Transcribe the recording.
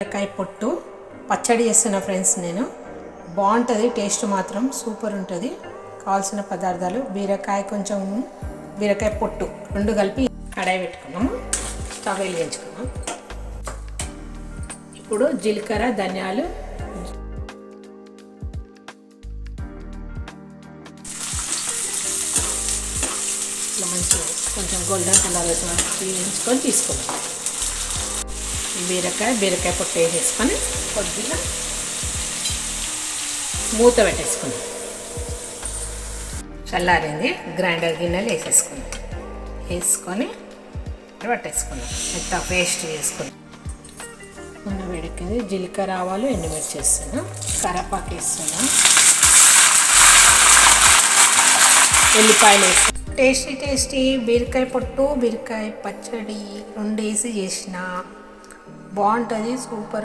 బీరకాయ పొట్టు పచ్చడి చేస్తున్నా ఫ్రెండ్స్. నేను బాగుంటుంది, టేస్ట్ మాత్రం సూపర్ ఉంటుంది. కావాల్సిన పదార్థాలు బీరకాయ, కొంచెం బీరకాయ పొట్టు రెండు కలిపి కడాయి పెట్టుకున్నాము. స్టవ్ వెలిగించుకున్నాం. ఇప్పుడు జీలకర్ర, ధనియాలు, ఇట్లా మంచిగా కొంచెం గోల్డెన్ కలర్ వేయించుకొని తీసుకున్నాం. బీరకాయ పొట్టు వేసేసుకొని కొద్దిగా మూత పెట్టేసుకున్నాం. చల్లారింది, గ్రైండర్ గిన్నెలు వేసుకొని పట్టేసుకున్నాం. ఎంత పేస్ట్ చేసుకున్నాం. నూనె వేడెక్కింది. జీలకర్ర, ఆవాలు, ఎండుమిర్చి వేస్తున్నాం. కరివేపాకు వేస్తున్నాం. ఎల్లిపాయలు వేస్తాం. టేస్టీ బీరకాయ పొట్టు, బీరకాయ పచ్చడి రెండు వేసి చేసిన బాగుంటుంది, సూపర్.